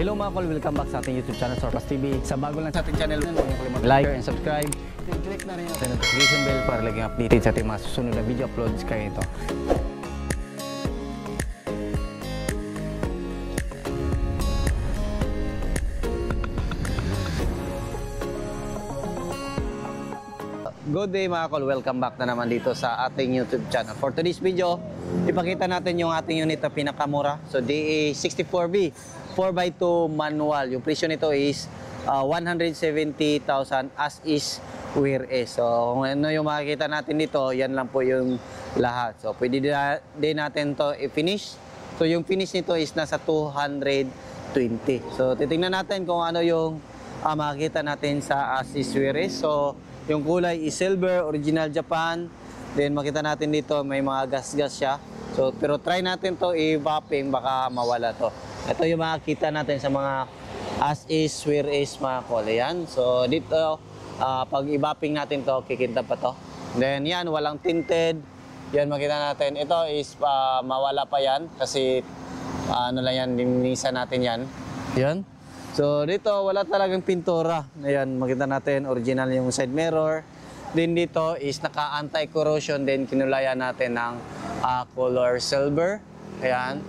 Hello mga kol, welcome back sa ating YouTube channel, Sorpas TV. Sa bago lang sa ating channel, huwag niyo kalimutan like and subscribe. Click na rin yung notification bell para laging updated sa ating mga susunod na video uploads kaya ito. Good day mga kol, welcome back na naman dito sa ating YouTube channel. For today's video, ipakita natin yung ating unit na pinakamura. So DA64B 4x2 manual. Yung presyo nito is 170,000 as is where is. So kung ano yung makikita natin dito, yan lang po yung lahat. So pwede din natin to i-finish. So yung finish nito is nasa 220. So titingnan natin kung ano yung makikita natin sa as is where is. So yung kulay is silver, original Japan. Then makita natin dito may mga gas-gas siya. So pero try natin to i-vapping, baka mawala to. Ito yung makikita natin sa mga as is where is mga kol. Yan. So dito pag i-vapping natin to, kikinta pa to. Then yan, walang tinted. Yan makita natin. Ito is mawala pa yan kasi ano lang yan, linisan natin yan. Yan. So dito wala talagang pintura. Ayan, makita natin original yung side mirror. Then dito is naka anti-corrosion, then kinulayan natin ng color silver. Ayan.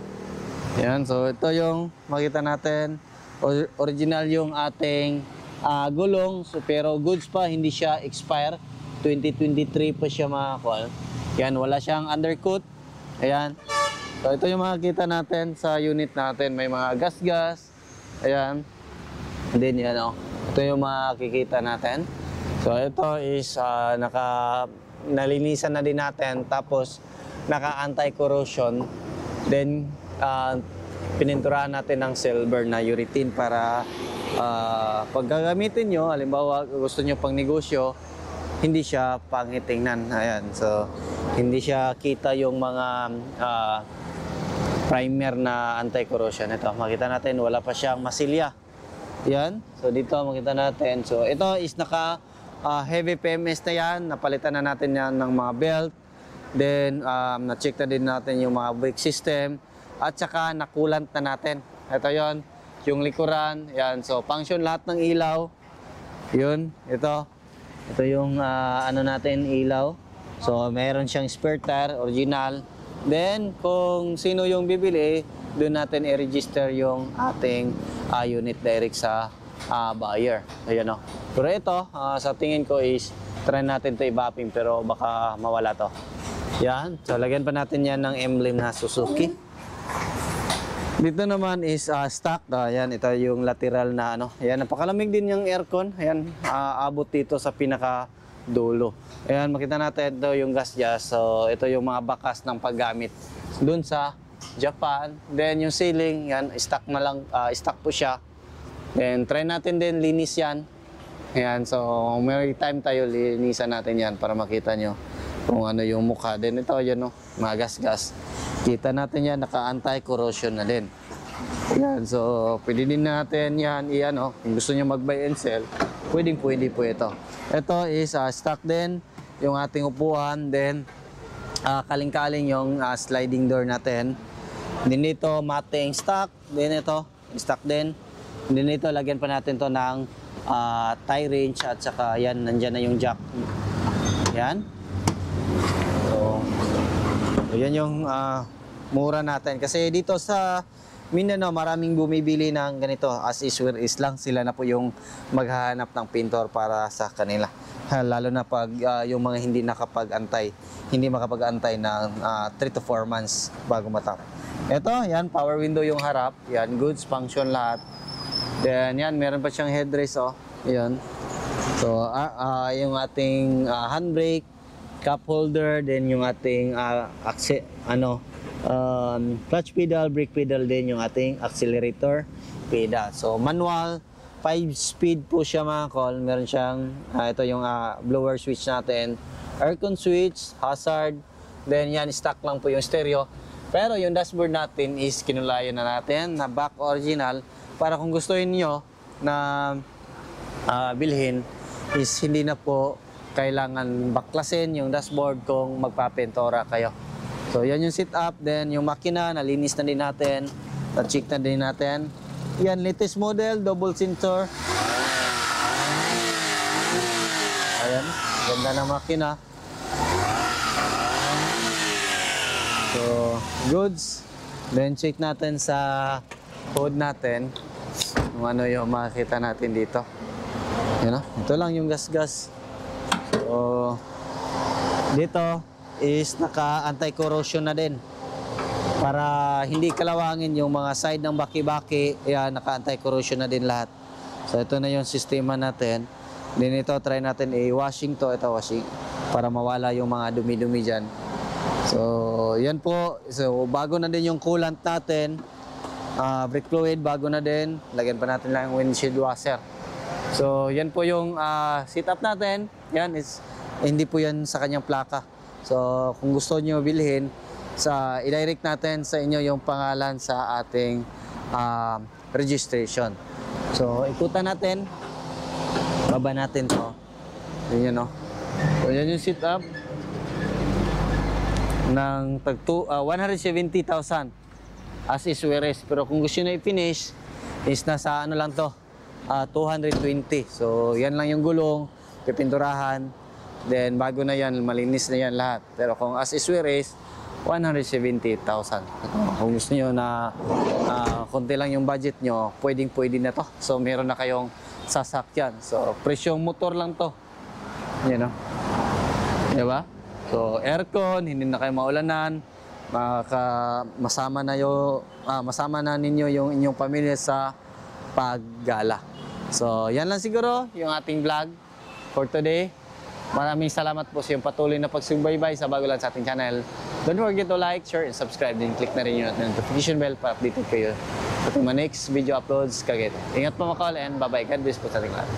Ayan, so ito yung makita natin. Original yung ating gulong, so, pero goods pa, hindi siya expire. 2023 pa siya mga kol. Ayan, wala siyang undercoat. Ayan. So ito yung makikita natin sa unit natin. May mga gas-gas. Ayan. Then yan o. Ito yung makikita natin. So ito is nalinisan na din natin. Tapos naka anti-corrosion. Then pininturahan natin ng silver na urethane para pag gagamitin nyo, halimbawa gusto nyo pang negosyo, hindi siya pangitingnan. Ayan. So hindi siya kita yung mga primer na anti-corrosion. Ito, makita natin, wala pa siyang masilya. Yan. So, dito makita natin. So, ito is naka heavy PMS na yan. Napalitan na natin yan ng mga belt. Then, na-check na din natin yung mga brake system. At saka, nakulant na natin. Ito yon, yung likuran. Yan. So, function lahat ng ilaw. Yun. Ito. Ito yung ano natin, ilaw. So, mayroon siyang spare tire, original. Then, kung sino yung bibili, doon natin i-register yung ating unit direct sa buyer. Ayan o. Pero ito, sa tingin ko is, try natin ito i-vapping pero baka mawala to. Yan. So, lagyan pa natin yan ng emblem na Suzuki. Dito naman is stock. Ayan, ito yung lateral na ano. Ayan, napakalamig din yung aircon. Ayan, abot dito sa pinaka dulo. Ayan, makita natin ito yung gas-gas. So, ito yung mga bakas ng paggamit dun sa Japan. Then, yung ceiling, yan, stock na lang, stock po siya. Then, try natin din, linis yan. Ayan, so, may time tayo, linisan natin yan para makita nyo kung ano yung mukha. Then, ito, yun, no, mga gas-gas. Kita natin yan, naka-anti-corrosion na din. Ayan, so, pwede din natin yan, iyan, no, kung gusto nyo mag-buy and sell, pwede po ito. Ito is stock din, yung ating upuan, then kaling-kaling yung sliding door natin. Then dito mating stock, then ito stock din. Then dito lagyan pa natin to ng tie wrench at saka yan, nandyan na yung jack. Yan. So yan yung mura natin. Kasi dito sa Mindanao, maraming bumibili ng ganito. As is where is lang. Sila na po yung maghahanap ng pintor para sa kanila. Lalo na pag yung mga hindi makapag-antay ng 3 to 4 months bago matap. Ito, yan, power window yung harap. Yan, goods, function lahat. Then, yan, meron pa siyang headrest, oh. Yan. So, yung ating handbrake, cup holder, then yung ating clutch pedal, brake pedal din yung ating accelerator pedal. So manual, 5-speed po siya mga kol. Meron siyang ito yung blower switch natin, aircon switch, hazard, then yan stock lang po yung stereo. Pero yung dashboard natin is kinulayan na natin na back original para kung gusto niyo na bilhin is hindi na po kailangan baklasin yung dashboard kung magpapentora kayo. So yan yung setup, then yung makina nalinis na din natin, na-check na din natin. Yan, latest model, double sensor. Ayan, ganda ng makina. So, goods. Then check natin sa hood natin kung ano yung makikita natin dito. Yan, ito lang yung gas-gas. So, dito is naka anti-corrosion na din. Para hindi kalawangin yung mga side ng baki-baki, yan, naka anti-corrosion na din lahat. So, ito na yung sistema natin. Then ito, try natin i-washing to. Ito, washing. Para mawala yung mga dumi-dumi dyan. So, yan po. So, bago na din yung coolant natin. Brake fluid, bago na din. Lagyan pa natin lang yung windshield washer. So, yan po yung setup natin. Yan is, hindi po yan sa kanyang plaka. So, kung gusto nyo bilhin, i-direct natin sa inyo yung pangalan sa ating registration. So, ikutan natin. Baba natin to. Yan, no? So, yan yung setup ng 170,000 as is whereas. Pero kung gusto nyo i-finish, is nasa ano lang to, 220. So, yan lang yung gulong, pipinturahan. Then, bago na yan, malinis na yan lahat. Pero kung as is whereas, 170,000. Kung gusto nyo na konti lang yung budget nyo, pwedeng-pwede na to. So, meron na kayong sasakyan. So, presyong motor lang to. Yan, no? Diba? So, aircon, hindi na kayo maulanan. Masama na ninyo yung inyong pamilya sa paggala. So, yan lang siguro yung ating vlog for today. Maraming salamat po sa iyong patuloy na pagsubaybay sa bago lang sa ating channel. Don't forget to like, share, and subscribe. Then click na rin yung notification bell para updated kayo sa ating next video uploads. Kagit. Ingat po mga call and bye-bye. God bless po sa ating lahat.